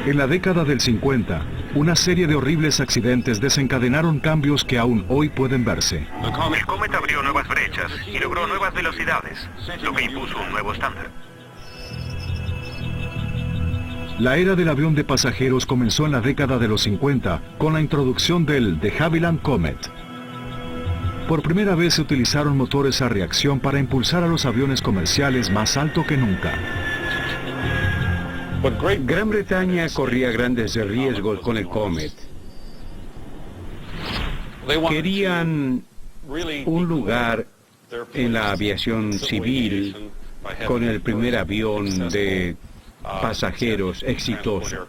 En la década del 50, una serie de horribles accidentes desencadenaron cambios que aún hoy pueden verse. El Comet abrió nuevas brechas y logró nuevas velocidades, lo que impuso un nuevo estándar. La era del avión de pasajeros comenzó en la década de los 50 con la introducción del de Havilland Comet. Por primera vez se utilizaron motores a reacción para impulsar a los aviones comerciales más alto que nunca. Gran Bretaña corría grandes riesgos con el Comet. Querían un lugar en la aviación civil con el primer avión de pasajeros exitoso.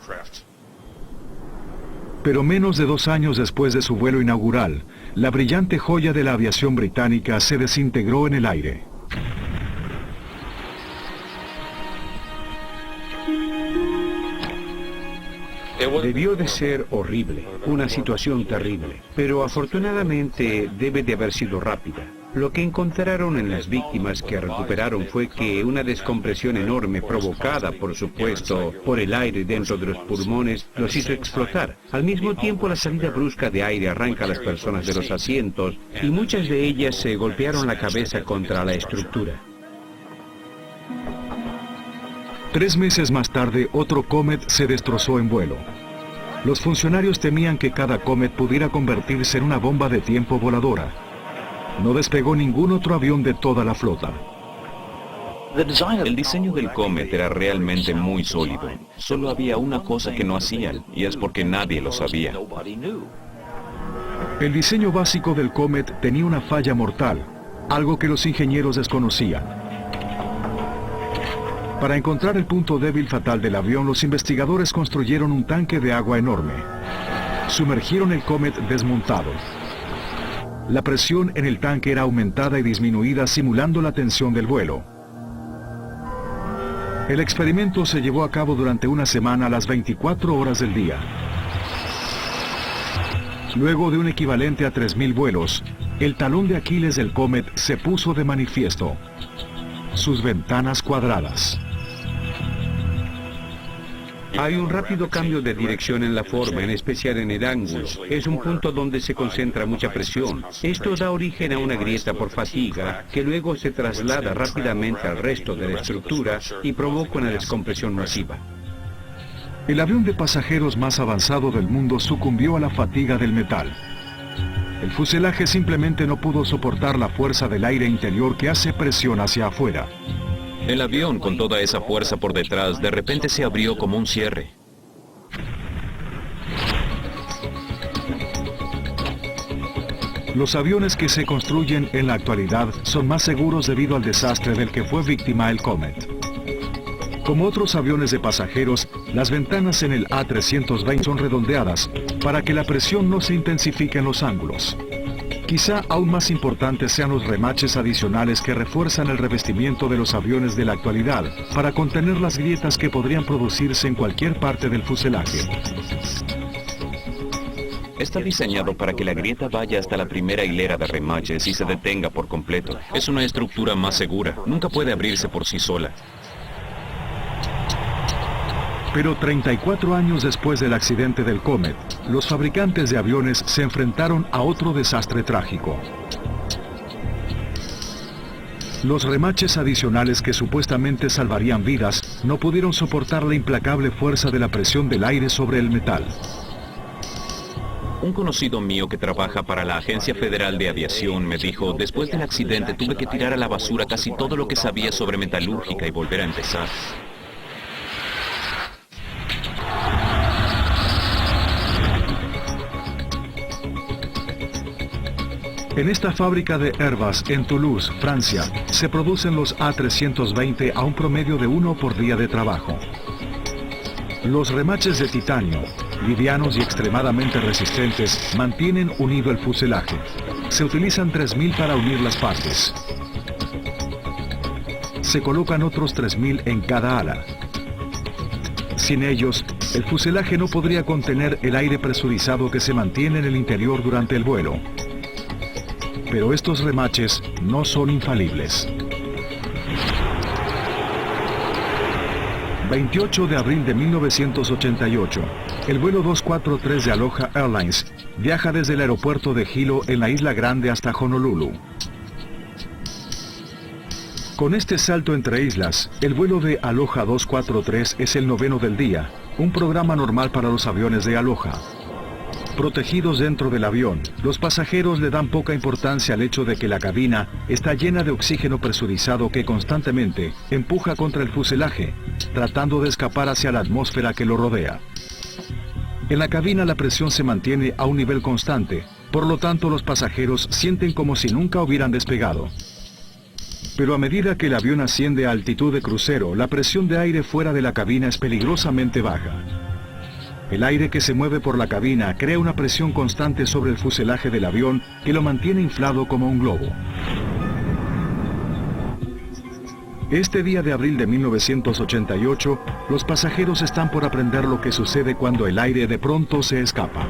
Pero menos de 2 años después de su vuelo inaugural, la brillante joya de la aviación británica se desintegró en el aire. Debió de ser horrible, una situación terrible, pero afortunadamente debe de haber sido rápida. Lo que encontraron en las víctimas que recuperaron fue que una descompresión enorme provocada, por supuesto, por el aire dentro de los pulmones, los hizo explotar. Al mismo tiempo, la salida brusca de aire arranca a las personas de los asientos y muchas de ellas se golpearon la cabeza contra la estructura. 3 meses más tarde, otro Comet se destrozó en vuelo. Los funcionarios temían que cada Comet pudiera convertirse en una bomba de tiempo voladora. No despegó ningún otro avión de toda la flota. El diseño del Comet era realmente muy sólido. Solo había una cosa que no hacían, y es porque nadie lo sabía. El diseño básico del Comet tenía una falla mortal, algo que los ingenieros desconocían. Para encontrar el punto débil fatal del avión, los investigadores construyeron un tanque de agua enorme. Sumergieron el Comet desmontado. La presión en el tanque era aumentada y disminuida simulando la tensión del vuelo. El experimento se llevó a cabo durante una semana a las 24 horas del día. Luego de un equivalente a 3.000 vuelos, el talón de Aquiles del Comet se puso de manifiesto: sus ventanas cuadradas. Hay un rápido cambio de dirección en la forma, en especial en el ángulo. Es un punto donde se concentra mucha presión. Esto da origen a una grieta por fatiga, que luego se traslada rápidamente al resto de la estructura y provoca una descompresión masiva. El avión de pasajeros más avanzado del mundo sucumbió a la fatiga del metal. El fuselaje simplemente no pudo soportar la fuerza del aire interior que hace presión hacia afuera. El avión, con toda esa fuerza por detrás, de repente se abrió como un cierre. Los aviones que se construyen en la actualidad son más seguros debido al desastre del que fue víctima el Comet. Como otros aviones de pasajeros, las ventanas en el A320 son redondeadas para que la presión no se intensifique en los ángulos. Quizá aún más importantes sean los remaches adicionales que refuerzan el revestimiento de los aviones de la actualidad para contener las grietas que podrían producirse en cualquier parte del fuselaje. Está diseñado para que la grieta vaya hasta la primera hilera de remaches y se detenga por completo. Es una estructura más segura. Nunca puede abrirse por sí sola. Pero 34 años después del accidente del Comet, los fabricantes de aviones se enfrentaron a otro desastre trágico. Los remaches adicionales que supuestamente salvarían vidas no pudieron soportar la implacable fuerza de la presión del aire sobre el metal. Un conocido mío que trabaja para la Agencia Federal de Aviación me dijo: después del accidente tuve que tirar a la basura casi todo lo que sabía sobre metalúrgica y volver a empezar. En esta fábrica de Airbus en Toulouse, Francia, se producen los A320 a un promedio de 1 por día de trabajo. Los remaches de titanio, livianos y extremadamente resistentes, mantienen unido el fuselaje. Se utilizan 3.000 para unir las partes. Se colocan otros 3.000 en cada ala. Sin ellos, el fuselaje no podría contener el aire presurizado que se mantiene en el interior durante el vuelo. Pero estos remaches no son infalibles. 28 de abril de 1988, el vuelo 243 de Aloha Airlines viaja desde el aeropuerto de Hilo en la Isla Grande hasta Honolulu. Con este salto entre islas, el vuelo de Aloha 243 es el 9º del día, un programa normal para los aviones de Aloha. Protegidos dentro del avión, los pasajeros le dan poca importancia al hecho de que la cabina está llena de oxígeno presurizado que constantemente empuja contra el fuselaje, tratando de escapar hacia la atmósfera que lo rodea. En la cabina la presión se mantiene a un nivel constante, por lo tanto los pasajeros sienten como si nunca hubieran despegado. Pero a medida que el avión asciende a altitud de crucero, la presión de aire fuera de la cabina es peligrosamente baja. El aire que se mueve por la cabina crea una presión constante sobre el fuselaje del avión que lo mantiene inflado como un globo. Este día de abril de 1988, los pasajeros están por aprender lo que sucede cuando el aire de pronto se escapa.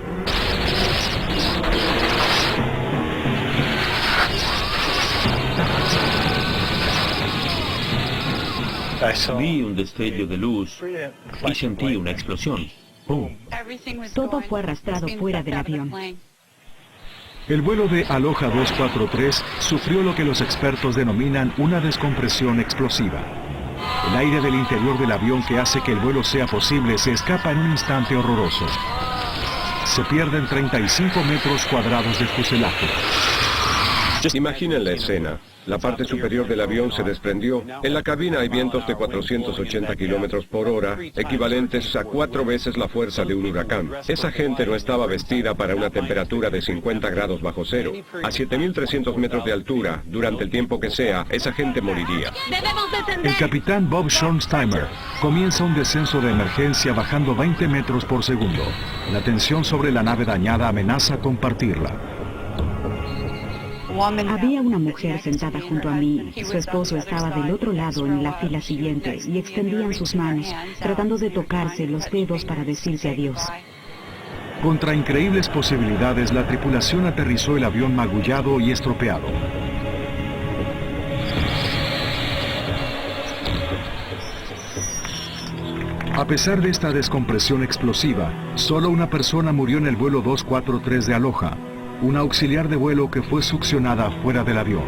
Vi un destello de luz y sentí una explosión. ¡Pum! Todo fue arrastrado fuera del avión. El vuelo de Aloha 243 sufrió lo que los expertos denominan una descompresión explosiva. El aire del interior del avión que hace que el vuelo sea posible se escapa en un instante horroroso. Se pierden 35 metros cuadrados de fuselaje. Imaginen la escena. La parte superior del avión se desprendió. En la cabina hay vientos de 480 kilómetros por hora, equivalentes a 4 veces la fuerza de un huracán. Esa gente no estaba vestida para una temperatura de 50 grados bajo cero. A 7.300 metros de altura, durante el tiempo que sea, esa gente moriría. El capitán Bob Schornsteimer comienza un descenso de emergencia bajando 20 metros por segundo. La tensión sobre la nave dañada amenaza con partirla. Había una mujer sentada junto a mí. Su esposo estaba del otro lado en la fila siguiente y extendían sus manos, tratando de tocarse los dedos para decirse adiós. Contra increíbles posibilidades, la tripulación aterrizó el avión magullado y estropeado. A pesar de esta descompresión explosiva, solo una persona murió en el vuelo 243 de Aloha, una auxiliar de vuelo que fue succionada fuera del avión.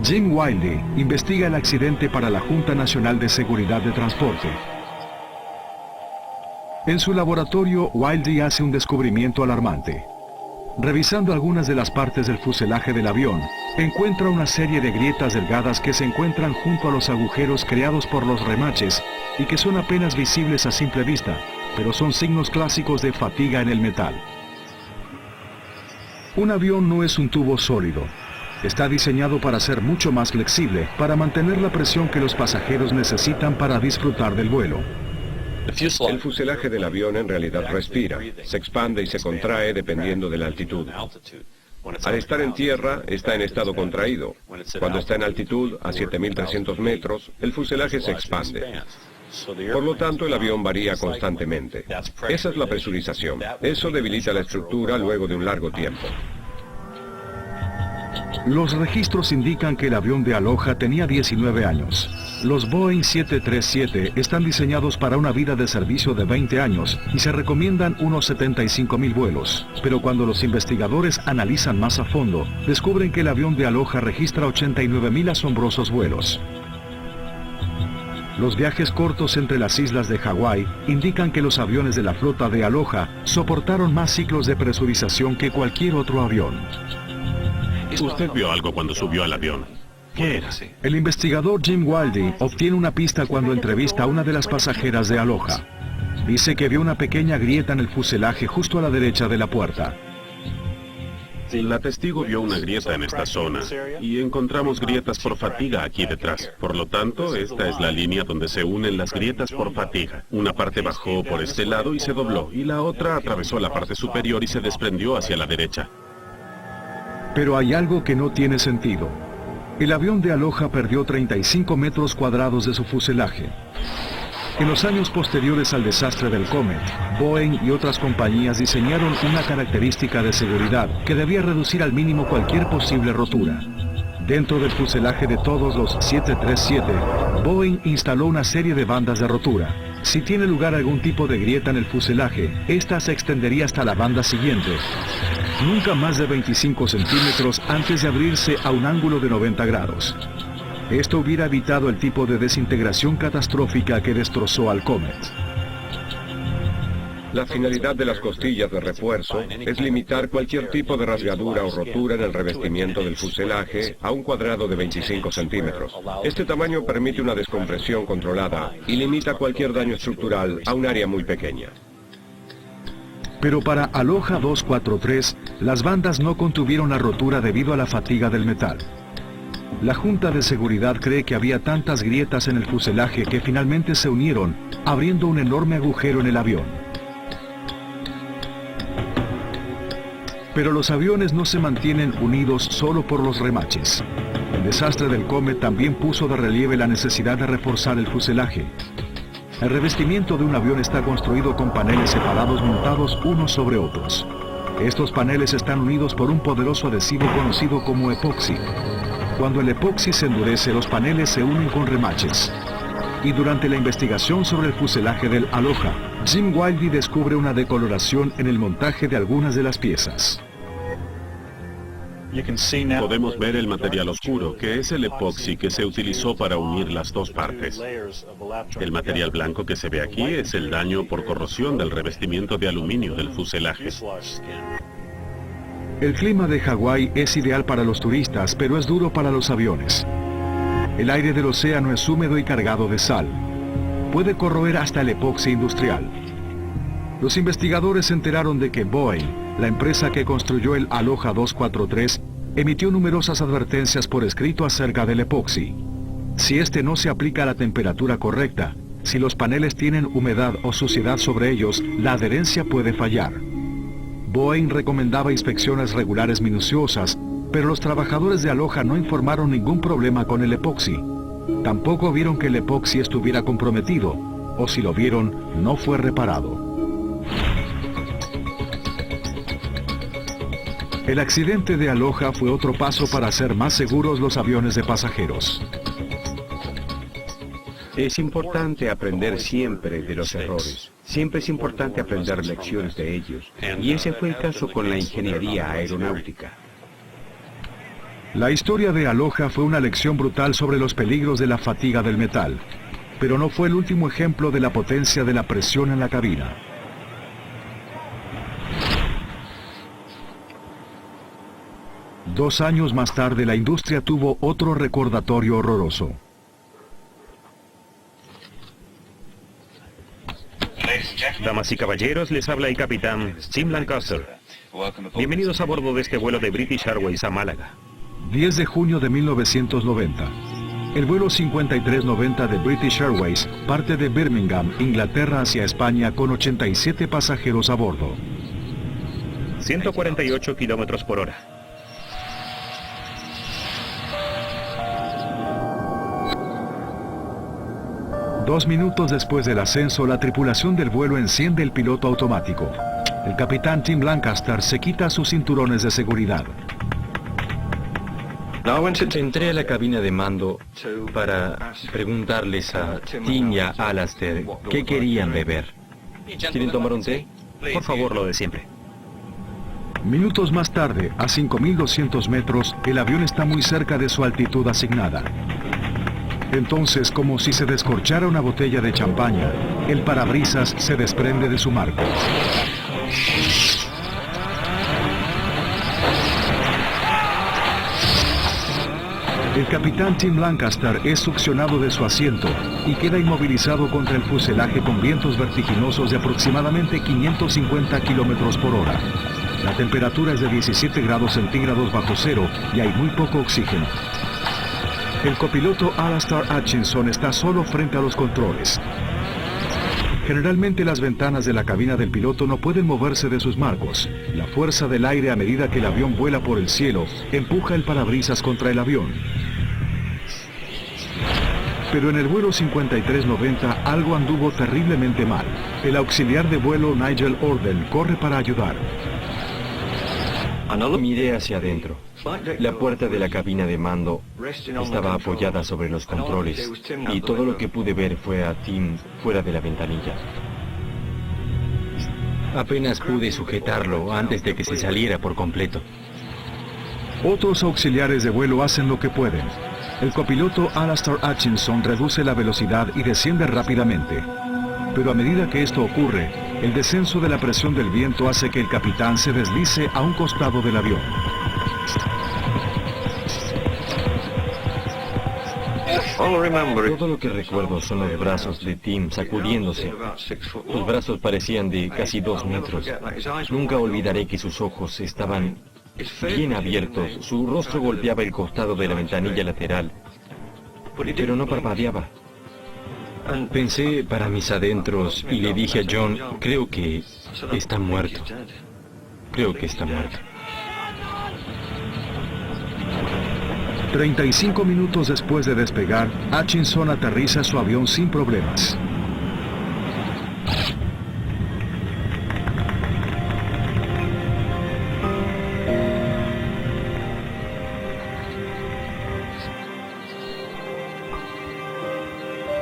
Jim Wiley investiga el accidente para la Junta Nacional de Seguridad de Transporte. En su laboratorio, Wiley hace un descubrimiento alarmante. Revisando algunas de las partes del fuselaje del avión, encuentra una serie de grietas delgadas que se encuentran junto a los agujeros creados por los remaches y que son apenas visibles a simple vista, pero son signos clásicos de fatiga en el metal. Un avión no es un tubo sólido. Está diseñado para ser mucho más flexible, para mantener la presión que los pasajeros necesitan para disfrutar del vuelo. El fuselaje del avión en realidad respira, se expande y se contrae dependiendo de la altitud. Al estar en tierra, está en estado contraído. Cuando está en altitud, a 7.300 metros, el fuselaje se expande. Por lo tanto, el avión varía constantemente. Esa es la presurización. Eso debilita la estructura luego de un largo tiempo. Los registros indican que el avión de Aloha tenía 19 años. Los Boeing 737 están diseñados para una vida de servicio de 20 años y se recomiendan unos 75.000 vuelos. Pero cuando los investigadores analizan más a fondo, descubren que el avión de Aloha registra 89.000 asombrosos vuelos. Los viajes cortos entre las islas de Hawái indican que los aviones de la flota de Aloha soportaron más ciclos de presurización que cualquier otro avión. Usted vio algo cuando subió al avión. ¿Qué era? El investigador Jim Wiley obtiene una pista cuando entrevista a una de las pasajeras de Aloha. Dice que vio una pequeña grieta en el fuselaje justo a la derecha de la puerta. La testigo vio una grieta en esta zona y encontramos grietas por fatiga aquí detrás. Por lo tanto, esta es la línea donde se unen las grietas por fatiga. Una parte bajó por este lado y se dobló, y la otra atravesó la parte superior y se desprendió hacia la derecha. Pero hay algo que no tiene sentido. El avión de Aloha perdió 35 metros cuadrados de su fuselaje. En los años posteriores al desastre del Comet, Boeing y otras compañías diseñaron una característica de seguridad que debía reducir al mínimo cualquier posible rotura. Dentro del fuselaje de todos los 737, Boeing instaló una serie de bandas de rotura. Si tiene lugar algún tipo de grieta en el fuselaje, esta se extendería hasta la banda siguiente, nunca más de 25 centímetros antes de abrirse a un ángulo de 90 grados. Esto hubiera evitado el tipo de desintegración catastrófica que destrozó al Comet. La finalidad de las costillas de refuerzo es limitar cualquier tipo de rasgadura o rotura en el revestimiento del fuselaje a un cuadrado de 25 centímetros. Este tamaño permite una descompresión controlada y limita cualquier daño estructural a un área muy pequeña. Pero para Aloha 243, las bandas no contuvieron la rotura debido a la fatiga del metal. La Junta de Seguridad cree que había tantas grietas en el fuselaje que finalmente se unieron, abriendo un enorme agujero en el avión. Pero los aviones no se mantienen unidos solo por los remaches. El desastre del Comet también puso de relieve la necesidad de reforzar el fuselaje. El revestimiento de un avión está construido con paneles separados montados unos sobre otros. Estos paneles están unidos por un poderoso adhesivo conocido como epoxi. Cuando el epoxi se endurece, los paneles se unen con remaches. Y durante la investigación sobre el fuselaje del Aloha, Jim Wildy descubre una decoloración en el montaje de algunas de las piezas. Podemos ver el material oscuro, que es el epoxi que se utilizó para unir las dos partes. El material blanco que se ve aquí es el daño por corrosión del revestimiento de aluminio del fuselaje. El clima de Hawái es ideal para los turistas, pero es duro para los aviones. El aire del océano es húmedo y cargado de sal. Puede corroer hasta el epoxi industrial. Los investigadores se enteraron de que Boeing, la empresa que construyó el Aloha 243, emitió numerosas advertencias por escrito acerca del epoxi. Si este no se aplica a la temperatura correcta, si los paneles tienen humedad o suciedad sobre ellos, la adherencia puede fallar. Boeing recomendaba inspecciones regulares minuciosas, pero los trabajadores de Aloha no informaron ningún problema con el epoxi. Tampoco vieron que el epoxi estuviera comprometido, o si lo vieron, no fue reparado. El accidente de Aloha fue otro paso para hacer más seguros los aviones de pasajeros. Es importante aprender siempre de los errores. Siempre es importante aprender lecciones de ellos. Y ese fue el caso con la ingeniería aeronáutica. La historia de Aloha fue una lección brutal sobre los peligros de la fatiga del metal, pero no fue el último ejemplo de la potencia de la presión en la cabina. Dos años más tarde, la industria tuvo otro recordatorio horroroso. Damas y caballeros, les habla el capitán Jim Lancaster. Bienvenidos a bordo de este vuelo de British Airways a Málaga. 10 de junio de 1990. El vuelo 5390 de British Airways parte de Birmingham, Inglaterra hacia España con 87 pasajeros a bordo. 148 kilómetros por hora. Dos minutos después del ascenso, la tripulación del vuelo enciende el piloto automático. El capitán Tim Lancaster se quita sus cinturones de seguridad. Entré a la cabina de mando para preguntarles a Tim y a Alastair qué querían beber. ¿Quieren tomar un té? Por favor, lo de siempre. Minutos más tarde, a 5.200 metros, el avión está muy cerca de su altitud asignada. Entonces, como si se descorchara una botella de champaña, el parabrisas se desprende de su marco. El capitán Tim Lancaster es succionado de su asiento y queda inmovilizado contra el fuselaje con vientos vertiginosos de aproximadamente 550 kilómetros por hora. La temperatura es de 17 grados centígrados bajo cero y hay muy poco oxígeno. El copiloto Alastair Hutchinson está solo frente a los controles. Generalmente las ventanas de la cabina del piloto no pueden moverse de sus marcos. La fuerza del aire a medida que el avión vuela por el cielo empuja el parabrisas contra el avión. Pero en el vuelo 5390 algo anduvo terriblemente mal. El auxiliar de vuelo Nigel Orden corre para ayudar. Miré hacia adentro. La puerta de la cabina de mando estaba apoyada sobre los controles y todo lo que pude ver fue a Tim fuera de la ventanilla. Apenas pude sujetarlo antes de que se saliera por completo. Otros auxiliares de vuelo hacen lo que pueden. El copiloto Alastair Hutchinson reduce la velocidad y desciende rápidamente. Pero a medida que esto ocurre, el descenso de la presión del viento hace que el capitán se deslice a un costado del avión. Todo lo que recuerdo son los brazos de Tim sacudiéndose. Sus brazos parecían de casi 2 metros. Nunca olvidaré que sus ojos estaban bien abiertos. Su rostro golpeaba el costado de la ventanilla lateral, pero no parpadeaba. Pensé para mis adentros y le dije a John, creo que está muerto. Creo que está muerto. 35 minutos después de despegar, Hutchinson aterriza su avión sin problemas.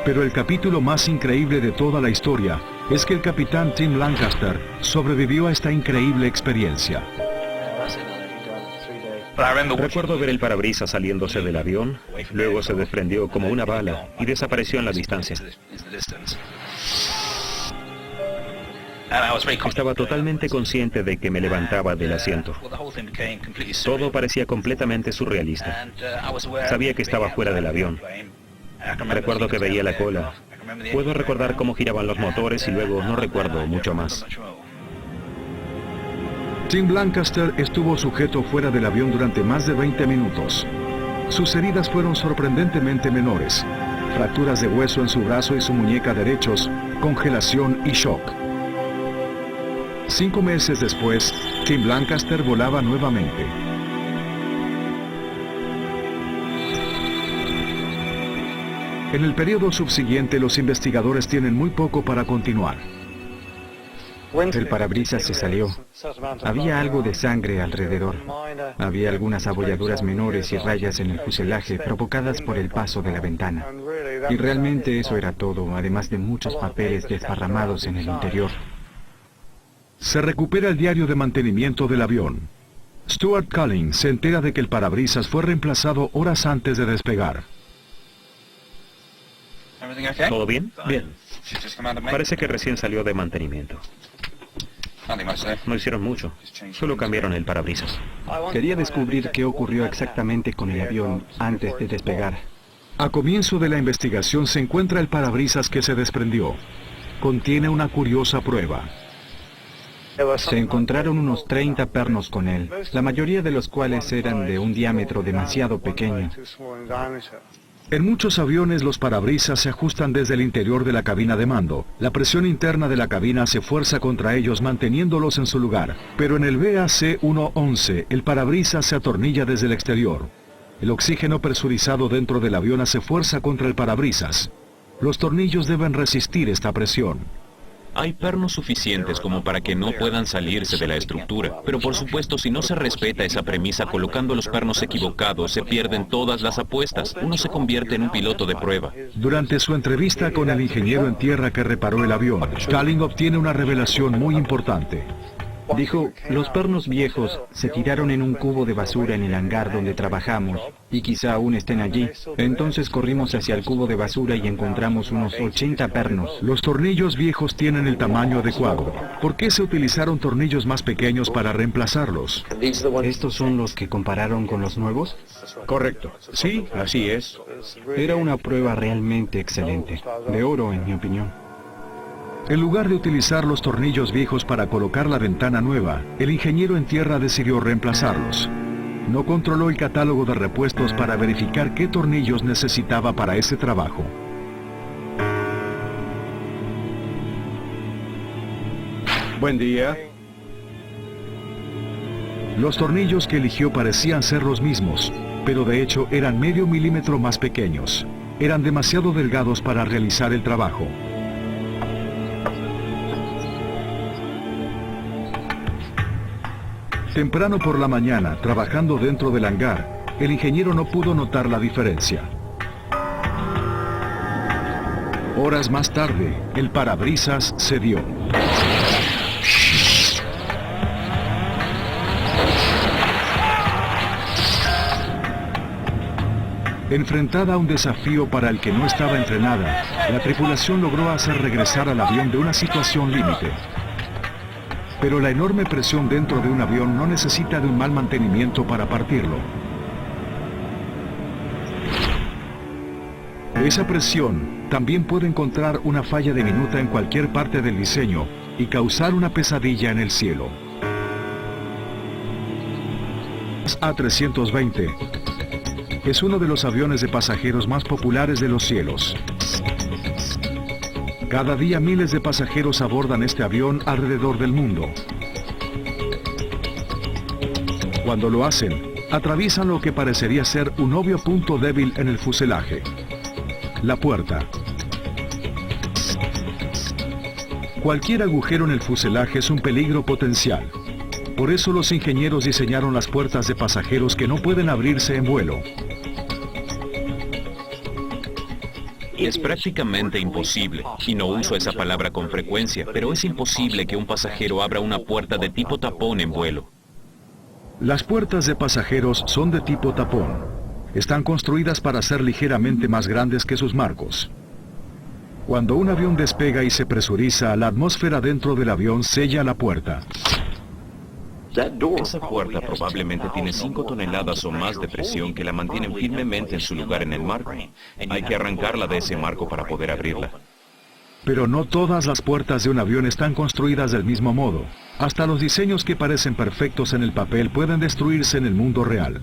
Pero el capítulo más increíble de toda la historia es que el capitán Tim Lancaster sobrevivió a esta increíble experiencia. Recuerdo ver el parabrisas saliéndose del avión, luego se desprendió como una bala y desapareció en la distancia. Estaba totalmente consciente de que me levantaba del asiento. Todo parecía completamente surrealista. Sabía que estaba fuera del avión. Recuerdo que veía la cola. Puedo recordar cómo giraban los motores y luego no recuerdo mucho más. Tim Lancaster estuvo sujeto fuera del avión durante más de 20 minutos. Sus heridas fueron sorprendentemente menores. Fracturas de hueso en su brazo y su muñeca derechos, congelación y shock. 5 meses después, Tim Lancaster volaba nuevamente. En el periodo subsiguiente, los investigadores tienen muy poco para continuar. El parabrisas se salió. Había algo de sangre alrededor. Había algunas abolladuras menores y rayas en el fuselaje provocadas por el paso de la ventana. Y realmente eso era todo, además de muchos papeles desparramados en el interior. Se recupera el diario de mantenimiento del avión. Stuart Cullen se entera de que el parabrisas fue reemplazado horas antes de despegar. ¿Todo bien? Bien. Parece que recién salió de mantenimiento. No hicieron mucho, solo cambiaron el parabrisas. Quería descubrir qué ocurrió exactamente con el avión antes de despegar. A comienzo de la investigación se encuentra el parabrisas que se desprendió. Contiene una curiosa prueba. Se encontraron unos 30 pernos con él, la mayoría de los cuales eran de un diámetro demasiado pequeño. En muchos aviones los parabrisas se ajustan desde el interior de la cabina de mando. La presión interna de la cabina hace fuerza contra ellos manteniéndolos en su lugar. Pero en el VAC-111 el parabrisas se atornilla desde el exterior. El oxígeno presurizado dentro del avión hace fuerza contra el parabrisas. Los tornillos deben resistir esta presión. Hay pernos suficientes como para que no puedan salirse de la estructura, pero por supuesto si no se respeta esa premisa colocando los pernos equivocados se pierden todas las apuestas. Uno se convierte en un piloto de prueba. Durante su entrevista con el ingeniero en tierra que reparó el avión, Cullen obtiene una revelación muy importante. Dijo, los pernos viejos se tiraron en un cubo de basura en el hangar donde trabajamos, y quizá aún estén allí. Entonces corrimos hacia el cubo de basura y encontramos unos 80 pernos. Los tornillos viejos tienen el tamaño adecuado. ¿Por qué se utilizaron tornillos más pequeños para reemplazarlos? ¿Estos son los que compararon con los nuevos? Correcto. Sí, así es. Era una prueba realmente excelente. De oro, en mi opinión. En lugar de utilizar los tornillos viejos para colocar la ventana nueva, el ingeniero en tierra decidió reemplazarlos. No controló el catálogo de repuestos para verificar qué tornillos necesitaba para ese trabajo. Buen día. Los tornillos que eligió parecían ser los mismos, pero de hecho eran medio milímetro más pequeños. Eran demasiado delgados para realizar el trabajo. Temprano por la mañana, trabajando dentro del hangar, el ingeniero no pudo notar la diferencia. Horas más tarde, el parabrisas cedió. Enfrentada a un desafío para el que no estaba entrenada, la tripulación logró hacer regresar al avión de una situación límite. Pero la enorme presión dentro de un avión no necesita de un mal mantenimiento para partirlo. Esa presión también puede encontrar una falla diminuta en cualquier parte del diseño y causar una pesadilla en el cielo. A320 es uno de los aviones de pasajeros más populares de los cielos. Cada día miles de pasajeros abordan este avión alrededor del mundo. Cuando lo hacen, atraviesan lo que parecería ser un obvio punto débil en el fuselaje: la puerta. Cualquier agujero en el fuselaje es un peligro potencial. Por eso los ingenieros diseñaron las puertas de pasajeros que no pueden abrirse en vuelo. Es prácticamente imposible, y no uso esa palabra con frecuencia, pero es imposible que un pasajero abra una puerta de tipo tapón en vuelo. Las puertas de pasajeros son de tipo tapón. Están construidas para ser ligeramente más grandes que sus marcos. Cuando un avión despega y se presuriza, la atmósfera dentro del avión sella la puerta. Esa puerta probablemente tiene 5 toneladas o más de presión que la mantienen firmemente en su lugar en el marco. Hay que arrancarla de ese marco para poder abrirla. Pero no todas las puertas de un avión están construidas del mismo modo. Hasta los diseños que parecen perfectos en el papel pueden destruirse en el mundo real.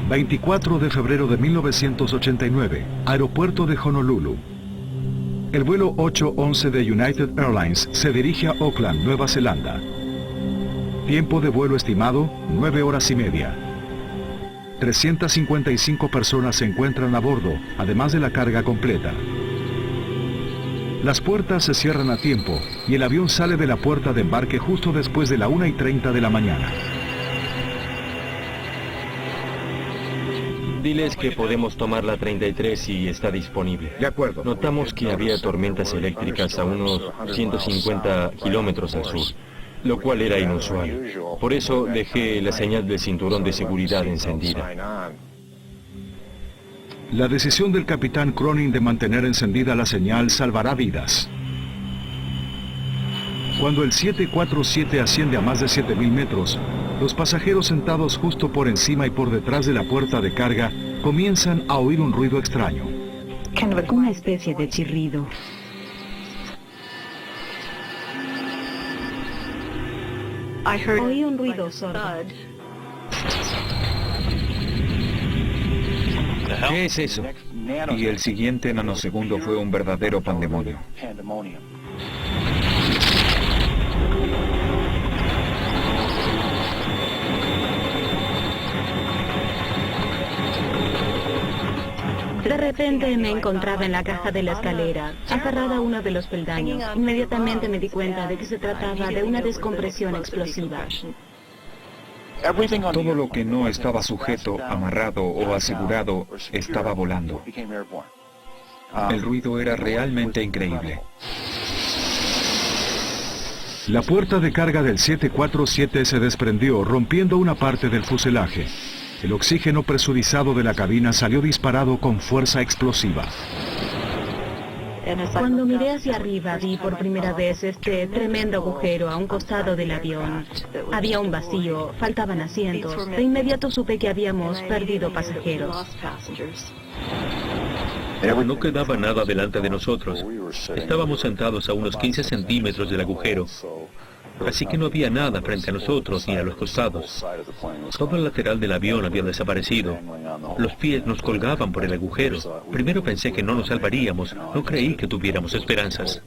24 de febrero de 1989, aeropuerto de Honolulu. El vuelo 811 de United Airlines se dirige a Auckland, Nueva Zelanda. Tiempo de vuelo estimado, 9 horas y media. 355 personas se encuentran a bordo, además de la carga completa. Las puertas se cierran a tiempo y el avión sale de la puerta de embarque justo después de la 1:30 de la mañana. Diles que podemos tomar la 33 y está disponible. De acuerdo. Notamos que había tormentas eléctricas a unos 150 kilómetros al sur, lo cual era inusual. Por eso dejé la señal del cinturón de seguridad encendida. La decisión del capitán Cronin de mantener encendida la señal salvará vidas. Cuando el 747 asciende a más de 7.000 metros, los pasajeros sentados justo por encima y por detrás de la puerta de carga comienzan a oír un ruido extraño. Una especie de chirrido. Oí un ruido sordo. ¿Qué es eso? Y el siguiente nanosegundo fue un verdadero pandemonio. De repente me encontraba en la caja de la escalera, aferrada a uno de los peldaños. Inmediatamente me di cuenta de que se trataba de una descompresión explosiva. Todo lo que no estaba sujeto, amarrado o asegurado estaba volando. El ruido era realmente increíble. La puerta de carga del 747 se desprendió, rompiendo una parte del fuselaje. El oxígeno presurizado de la cabina salió disparado con fuerza explosiva. Cuando miré hacia arriba vi por primera vez este tremendo agujero a un costado del avión. Había un vacío, faltaban asientos. De inmediato supe que habíamos perdido pasajeros. No quedaba nada delante de nosotros. Estábamos sentados a unos 15 centímetros del agujero. Así que no había nada frente a nosotros ni a los costados. Todo el lateral del avión había desaparecido. Los pies nos colgaban por el agujero. Primero pensé que no nos salvaríamos. No creí que tuviéramos esperanzas.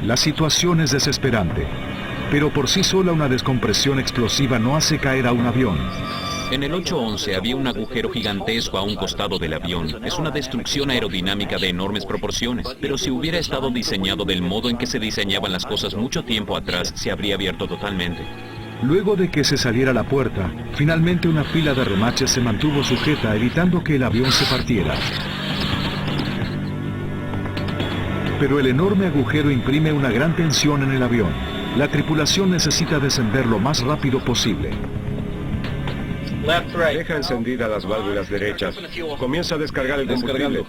La situación es desesperante, pero por sí sola una descompresión explosiva no hace caer a un avión. En el 811 había un agujero gigantesco a un costado del avión. Es una destrucción aerodinámica de enormes proporciones. Pero si hubiera estado diseñado del modo en que se diseñaban las cosas mucho tiempo atrás, se habría abierto totalmente. Luego de que se saliera la puerta, finalmente una fila de remaches se mantuvo sujeta, evitando que el avión se partiera. Pero el enorme agujero imprime una gran tensión en el avión. La tripulación necesita descender lo más rápido posible. Deja encendidas las válvulas derechas. Comienza a descargar el combustible.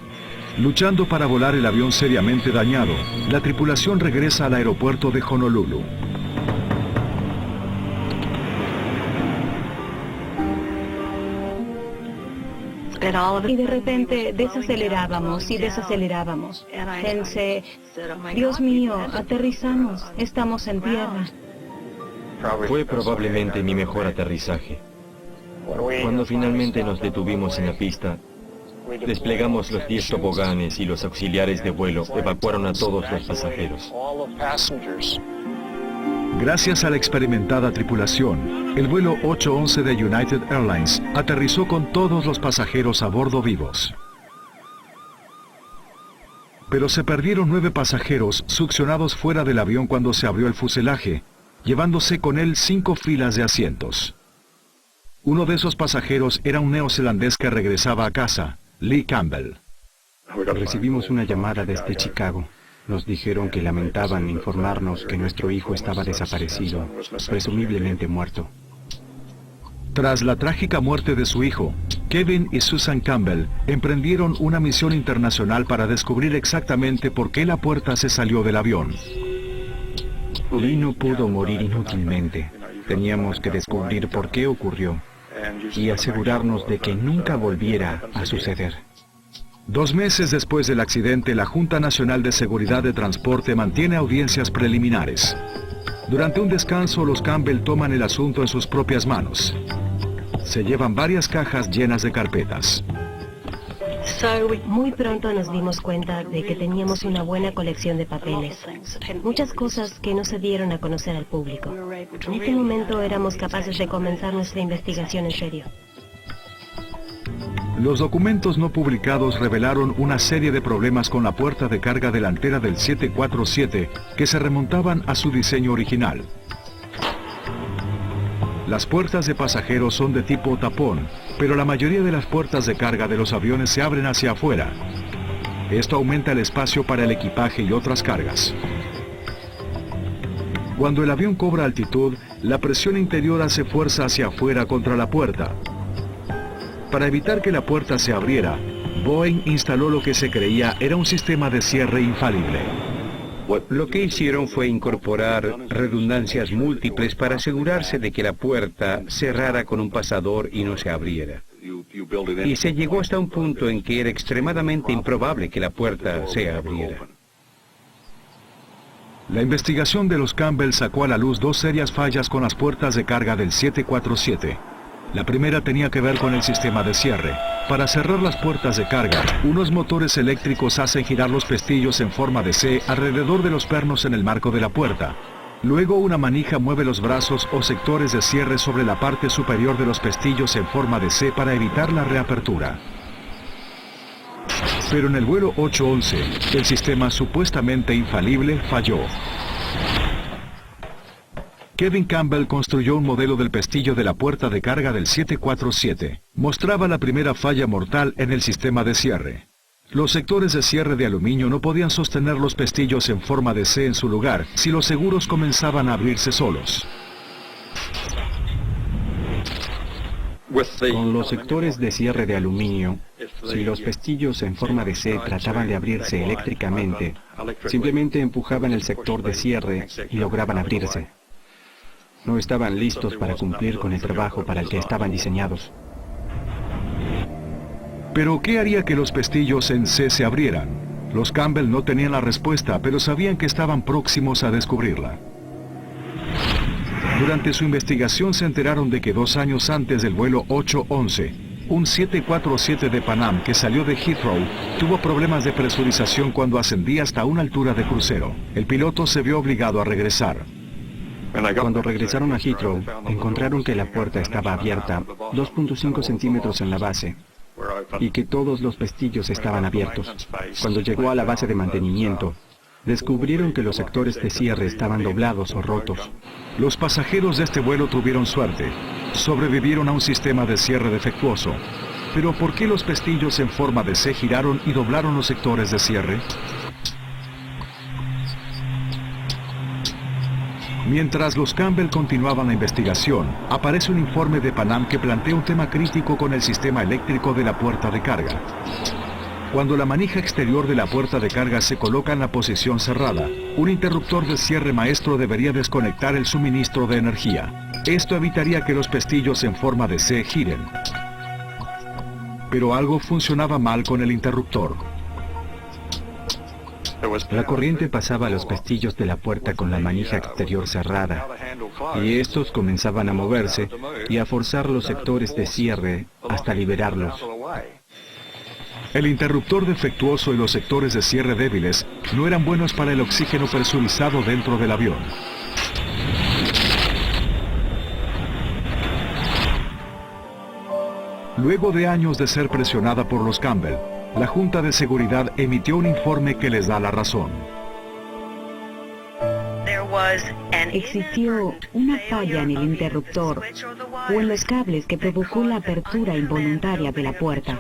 Luchando para volar el avión seriamente dañado, la tripulación regresa al aeropuerto de Honolulu. Y de repente desacelerábamos y desacelerábamos. Pensé, Dios mío, aterrizamos, estamos en tierra. Fue probablemente mi mejor aterrizaje. Cuando finalmente nos detuvimos en la pista, desplegamos los 10 toboganes y los auxiliares de vuelo evacuaron a todos los pasajeros. Gracias a la experimentada tripulación, el vuelo 811 de United Airlines aterrizó con todos los pasajeros a bordo vivos. Pero se perdieron 9 pasajeros succionados fuera del avión cuando se abrió el fuselaje, llevándose con él 5 filas de asientos. Uno de esos pasajeros era un neozelandés que regresaba a casa, Lee Campbell. Recibimos una llamada desde Chicago. Nos dijeron que lamentaban informarnos que nuestro hijo estaba desaparecido, presumiblemente muerto. Tras la trágica muerte de su hijo, Kevin y Susan Campbell emprendieron una misión internacional para descubrir exactamente por qué la puerta se salió del avión. Lee no pudo morir inútilmente. Teníamos que descubrir por qué ocurrió y asegurarnos de que nunca volviera a suceder. 2 meses después del accidente, la Junta Nacional de Seguridad de Transporte mantiene audiencias preliminares. Durante un descanso, los Campbell toman el asunto en sus propias manos. Se llevan varias cajas llenas de carpetas. Muy pronto nos dimos cuenta de que teníamos una buena colección de papeles. Muchas cosas que no se dieron a conocer al público. En este momento éramos capaces de comenzar nuestra investigación en serio. Los documentos no publicados revelaron una serie de problemas con la puerta de carga delantera del 747 que se remontaban a su diseño original. Las puertas de pasajeros son de tipo tapón, pero la mayoría de las puertas de carga de los aviones se abren hacia afuera. Esto aumenta el espacio para el equipaje y otras cargas. Cuando el avión cobra altitud, la presión interior hace fuerza hacia afuera contra la puerta. Para evitar que la puerta se abriera, Boeing instaló lo que se creía era un sistema de cierre infalible. Lo que hicieron fue incorporar redundancias múltiples para asegurarse de que la puerta cerrara con un pasador y no se abriera. Y se llegó hasta un punto en que era extremadamente improbable que la puerta se abriera. La investigación de los Campbell sacó a la luz 2 serias fallas con las puertas de carga del 747. La primera tenía que ver con el sistema de cierre. Para cerrar las puertas de carga, unos motores eléctricos hacen girar los pestillos en forma de C alrededor de los pernos en el marco de la puerta. Luego una manija mueve los brazos o sectores de cierre sobre la parte superior de los pestillos en forma de C para evitar la reapertura. Pero en el vuelo 811, el sistema supuestamente infalible falló. Kevin Campbell construyó un modelo del pestillo de la puerta de carga del 747. Mostraba la primera falla mortal en el sistema de cierre. Los sectores de cierre de aluminio no podían sostener los pestillos en forma de C en su lugar si los seguros comenzaban a abrirse solos. Con los sectores de cierre de aluminio, si los pestillos en forma de C trataban de abrirse eléctricamente, simplemente empujaban el sector de cierre y lograban abrirse. No estaban listos para cumplir con el trabajo para el que estaban diseñados. ¿Pero qué haría que los pestillos en C se abrieran? Los Campbell no tenían la respuesta, pero sabían que estaban próximos a descubrirla. Durante su investigación se enteraron de que 2 años antes del vuelo 811, un 747 de Pan Am que salió de Heathrow tuvo problemas de presurización cuando ascendía hasta una altura de crucero. El piloto se vio obligado a regresar. Cuando regresaron a Heathrow, encontraron que la puerta estaba abierta 2.5 centímetros en la base y que todos los pestillos estaban abiertos. Cuando llegó a la base de mantenimiento, descubrieron que los sectores de cierre estaban doblados o rotos. Los pasajeros de este vuelo tuvieron suerte. Sobrevivieron a un sistema de cierre defectuoso. Pero ¿por qué los pestillos en forma de C giraron y doblaron los sectores de cierre? Mientras los Campbell continuaban la investigación, aparece un informe de Panam que plantea un tema crítico con el sistema eléctrico de la puerta de carga. Cuando la manija exterior de la puerta de carga se coloca en la posición cerrada, un interruptor de cierre maestro debería desconectar el suministro de energía. Esto evitaría que los pestillos en forma de C giren. Pero algo funcionaba mal con el interruptor. La corriente pasaba a los pestillos de la puerta con la manija exterior cerrada, y estos comenzaban a moverse y a forzar los sectores de cierre hasta liberarlos. El interruptor defectuoso y los sectores de cierre débiles no eran buenos para el oxígeno presurizado dentro del avión. Luego de años de ser presionada por los Campbell, la Junta de Seguridad emitió un informe que les da la razón. Existió una falla en el interruptor o en los cables que provocó la apertura involuntaria de la puerta.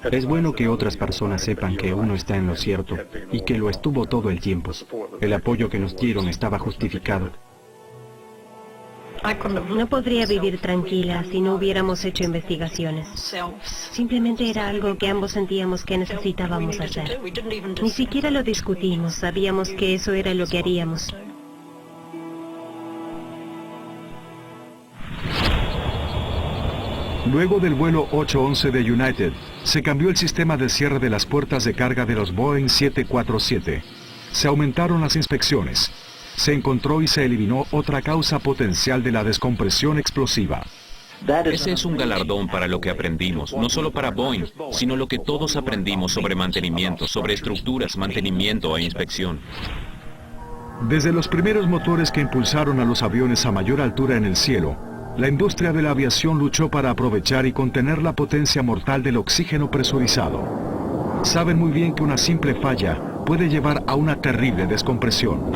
Es bueno que otras personas sepan que uno está en lo cierto y que lo estuvo todo el tiempo. El apoyo que nos dieron estaba justificado. No podría vivir tranquila si no hubiéramos hecho investigaciones. Simplemente era algo que ambos sentíamos que necesitábamos hacer. Ni siquiera lo discutimos, sabíamos que eso era lo que haríamos. Luego del vuelo 811 de United, se cambió el sistema de cierre de las puertas de carga de los Boeing 747. Se aumentaron las inspecciones. Se encontró y se eliminó otra causa potencial de la descompresión explosiva. Ese es un galardón para lo que aprendimos, no solo para Boeing, sino lo que todos aprendimos sobre mantenimiento, sobre estructuras, mantenimiento e inspección. Desde los primeros motores que impulsaron a los aviones a mayor altura en el cielo, la industria de la aviación luchó para aprovechar y contener la potencia mortal del oxígeno presurizado. Saben muy bien que una simple falla puede llevar a una terrible descompresión.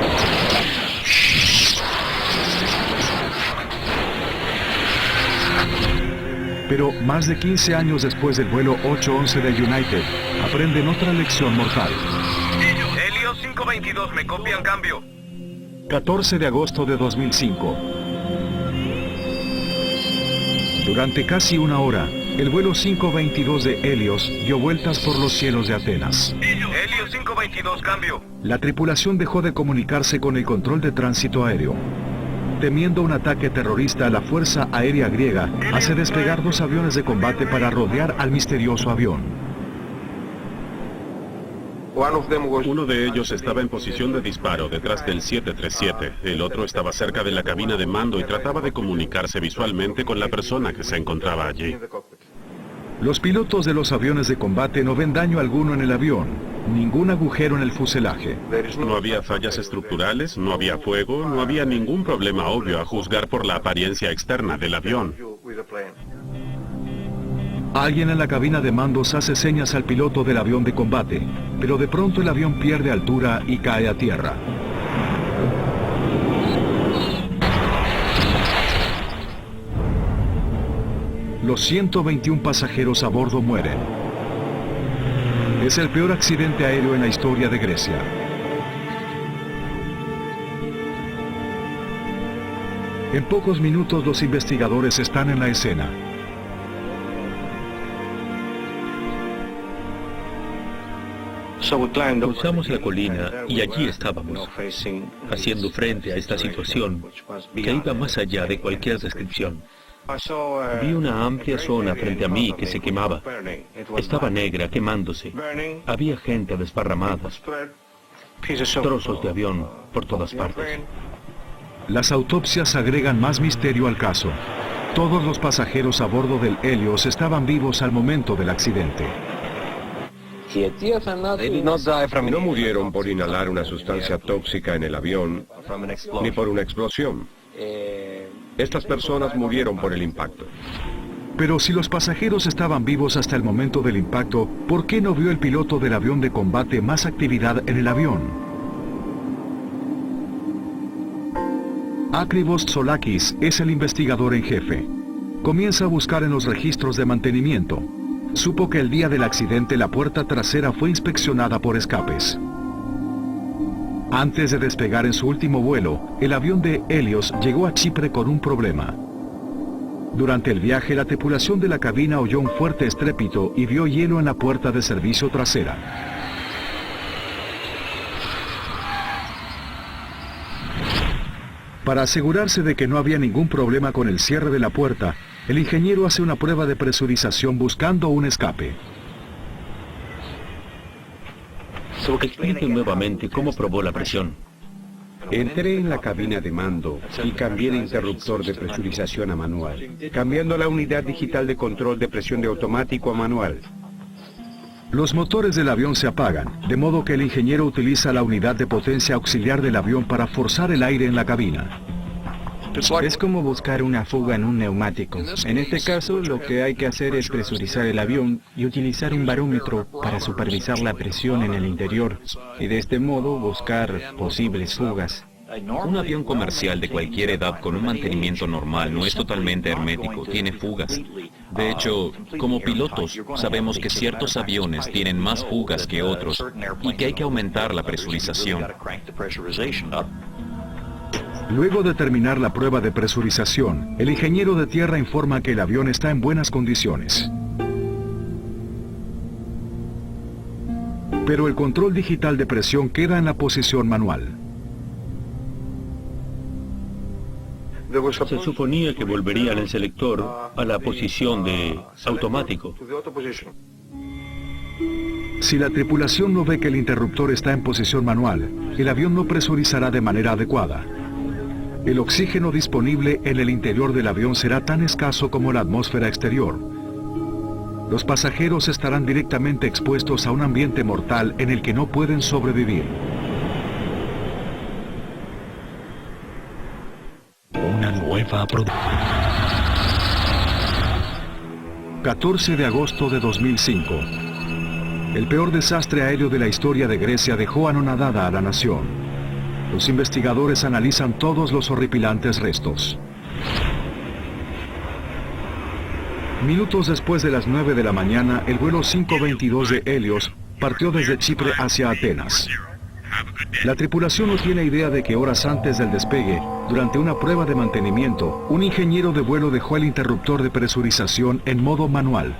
Pero más de 15 años después del vuelo 811 de United, aprenden otra lección mortal. Helios 522, ¿me copian cambio? 14 de agosto de 2005. Durante casi una hora, el vuelo 522 de Helios dio vueltas por los cielos de Atenas. Helios 522, cambio. La tripulación dejó de comunicarse con el control de tránsito aéreo. Temiendo un ataque terrorista, la Fuerza Aérea Griega hace despegar 2 aviones de combate para rodear al misterioso avión. Uno de ellos estaba en posición de disparo detrás del 737. El otro estaba cerca de la cabina de mando y trataba de comunicarse visualmente con la persona que se encontraba allí. Los pilotos de los aviones de combate no ven daño alguno en el avión, ningún agujero en el fuselaje. No había fallas estructurales, no había fuego, no había ningún problema obvio a juzgar por la apariencia externa del avión. Alguien en la cabina de mandos hace señas al piloto del avión de combate, pero de pronto el avión pierde altura y cae a tierra. Los 121 pasajeros a bordo mueren. Es el peor accidente aéreo en la historia de Grecia. En pocos minutos los investigadores están en la escena. Cruzamos la colina y allí estábamos, haciendo frente a esta situación que iba más allá de cualquier descripción. Vi una amplia zona frente a mí que se quemaba. Estaba negra, quemándose. Había gente desparramada. Trozos de avión por todas partes. Las autopsias agregan más misterio al caso. Todos los pasajeros a bordo del Helios estaban vivos al momento del accidente. No murieron por inhalar una sustancia tóxica en el avión, ni por una explosión. Estas personas murieron por el impacto. Pero si los pasajeros estaban vivos hasta el momento del impacto, ¿por qué no vio el piloto del avión de combate más actividad en el avión? Akrivos Tsolakis es el investigador en jefe. Comienza a buscar en los registros de mantenimiento. Supo que el día del accidente la puerta trasera fue inspeccionada por escapes. Antes de despegar en su último vuelo, el avión de Helios llegó a Chipre con un problema. Durante el viaje, la tripulación de la cabina oyó un fuerte estrépito y vio hielo en la puerta de servicio trasera. Para asegurarse de que no había ningún problema con el cierre de la puerta, el ingeniero hace una prueba de presurización buscando un escape. Explique nuevamente cómo probó la presión. Entré en la cabina de mando y cambié el interruptor de presurización a manual, cambiando la unidad digital de control de presión de automático a manual. Los motores del avión se apagan, de modo que el ingeniero utiliza la unidad de potencia auxiliar del avión para forzar el aire en la cabina. Es como buscar una fuga en un neumático. En este caso, lo que hay que hacer es presurizar el avión y utilizar un barómetro para supervisar la presión en el interior, y de este modo buscar posibles fugas. Un avión comercial de cualquier edad con un mantenimiento normal no es totalmente hermético, tiene fugas. De hecho, como pilotos, sabemos que ciertos aviones tienen más fugas que otros y que hay que aumentar la presurización. Luego de terminar la prueba de presurización, el ingeniero de tierra informa que el avión está en buenas condiciones. Pero el control digital de presión queda en la posición manual. Se suponía que volvería en el selector a la posición de automático. Si la tripulación no ve que el interruptor está en posición manual, el avión no presurizará de manera adecuada. El oxígeno disponible en el interior del avión será tan escaso como la atmósfera exterior. Los pasajeros estarán directamente expuestos a un ambiente mortal en el que no pueden sobrevivir. Una nueva producción. 14 de agosto de 2005. El peor desastre aéreo de la historia de Grecia dejó anonadada a la nación. Los investigadores analizan todos los horripilantes restos. Minutos después de las 9 de la mañana, el vuelo 522 de Helios partió desde Chipre hacia Atenas. La tripulación no tiene idea de que horas antes del despegue, durante una prueba de mantenimiento, un ingeniero de vuelo dejó el interruptor de presurización en modo manual.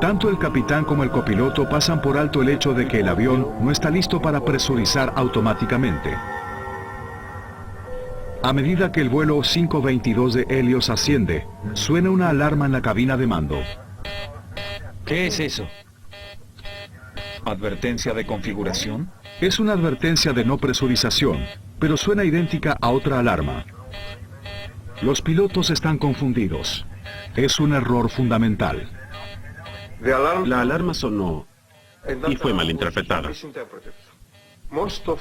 Tanto el capitán como el copiloto pasan por alto el hecho de que el avión no está listo para presurizar automáticamente. A medida que el vuelo 522 de Helios asciende, suena una alarma en la cabina de mando. ¿Qué es eso? ¿Advertencia de configuración? Es una advertencia de no presurización, pero suena idéntica a otra alarma. Los pilotos están confundidos. Es un error fundamental. La alarma sonó y fue malinterpretada.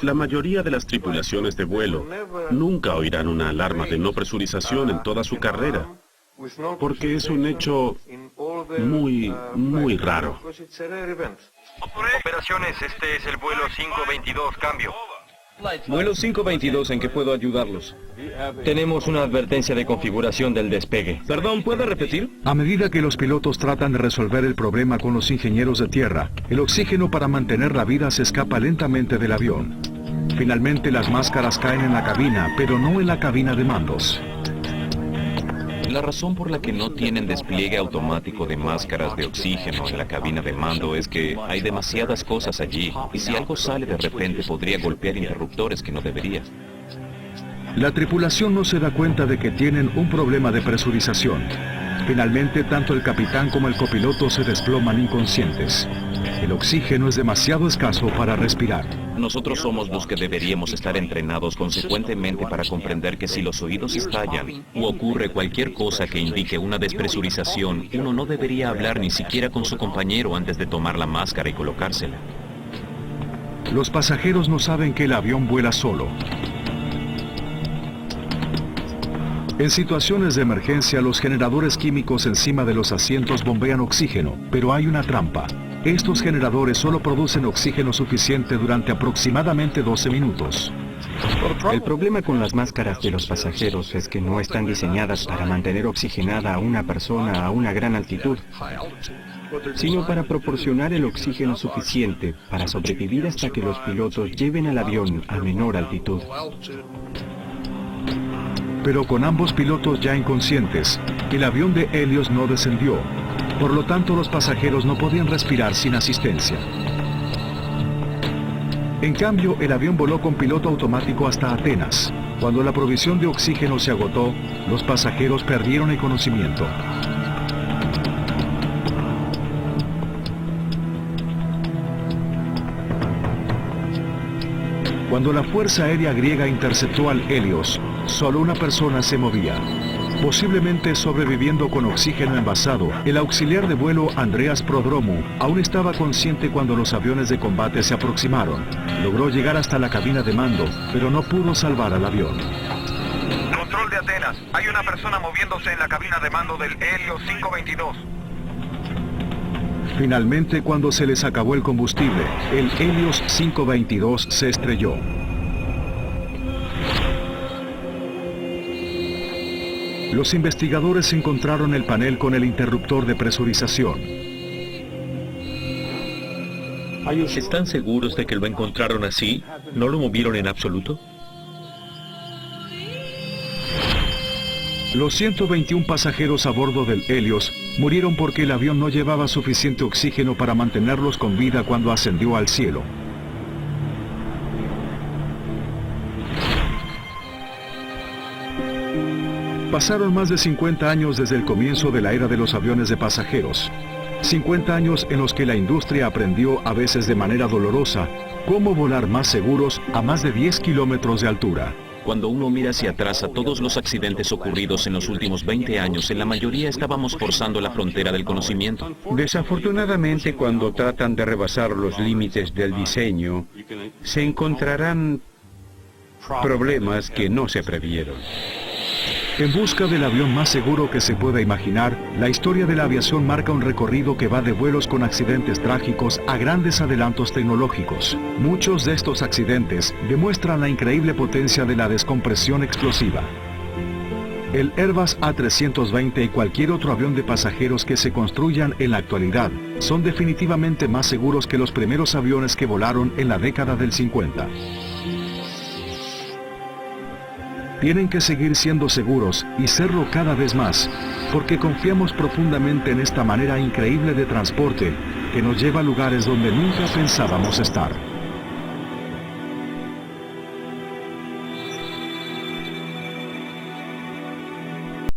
La mayoría de las tripulaciones de vuelo nunca oirán una alarma de no presurización en toda su carrera, porque es un hecho muy raro. Operaciones, este es el vuelo 522, cambio. Vuelo 522, ¿en qué puedo ayudarlos? Tenemos una advertencia de configuración del despegue. Perdón, ¿puede repetir? A medida que los pilotos tratan de resolver el problema con los ingenieros de tierra, el oxígeno para mantener la vida se escapa lentamente del avión. Finalmente las máscaras caen en la cabina, pero no en la cabina de mandos. La razón por la que no tienen despliegue automático de máscaras de oxígeno en la cabina de mando es que hay demasiadas cosas allí, y si algo sale de repente podría golpear interruptores que no debería. La tripulación no se da cuenta de que tienen un problema de presurización. Finalmente, tanto el capitán como el copiloto se desploman inconscientes. El oxígeno es demasiado escaso para respirar. Nosotros somos los que deberíamos estar entrenados consecuentemente para comprender que si los oídos estallan o ocurre cualquier cosa que indique una despresurización, uno no debería hablar ni siquiera con su compañero antes de tomar la máscara y colocársela. Los pasajeros no saben que el avión vuela solo. En situaciones de emergencia, los generadores químicos encima de los asientos bombean oxígeno, pero hay una trampa. Estos generadores solo producen oxígeno suficiente durante aproximadamente 12 minutos. El problema con las máscaras de los pasajeros es que no están diseñadas para mantener oxigenada a una persona a una gran altitud, sino para proporcionar el oxígeno suficiente para sobrevivir hasta que los pilotos lleven al avión a menor altitud. Pero con ambos pilotos ya inconscientes, el avión de Helios no descendió. Por lo tanto, los pasajeros no podían respirar sin asistencia. En cambio, el avión voló con piloto automático hasta Atenas. Cuando la provisión de oxígeno se agotó, los pasajeros perdieron el conocimiento. Cuando la Fuerza Aérea griega interceptó al Helios, solo una persona se movía. Posiblemente sobreviviendo con oxígeno envasado, el auxiliar de vuelo Andreas Prodromou aún estaba consciente cuando los aviones de combate se aproximaron. Logró llegar hasta la cabina de mando, pero no pudo salvar al avión. Control de Atenas, hay una persona moviéndose en la cabina de mando del Helios 522. Finalmente, cuando se les acabó el combustible, el Helios 522 se estrelló. Los investigadores encontraron el panel con el interruptor de presurización. ¿Están seguros de que lo encontraron así? ¿No lo movieron en absoluto? Los 121 pasajeros a bordo del Helios murieron porque el avión no llevaba suficiente oxígeno para mantenerlos con vida cuando ascendió al cielo. Pasaron más de 50 años desde el comienzo de la era de los aviones de pasajeros. 50 años en los que la industria aprendió, a veces de manera dolorosa, cómo volar más seguros a más de 10 kilómetros de altura. Cuando uno mira hacia atrás a todos los accidentes ocurridos en los últimos 20 años, en la mayoría estábamos forzando la frontera del conocimiento. Desafortunadamente, cuando tratan de rebasar los límites del diseño, se encontrarán problemas que no se previeron. En busca del avión más seguro que se pueda imaginar, la historia de la aviación marca un recorrido que va de vuelos con accidentes trágicos a grandes adelantos tecnológicos. Muchos de estos accidentes demuestran la increíble potencia de la descompresión explosiva. El Airbus A320 y cualquier otro avión de pasajeros que se construyan en la actualidad son definitivamente más seguros que los primeros aviones que volaron en la década del 50. Tienen que seguir siendo seguros y serlo cada vez más, porque confiamos profundamente en esta manera increíble de transporte que nos lleva a lugares donde nunca pensábamos estar.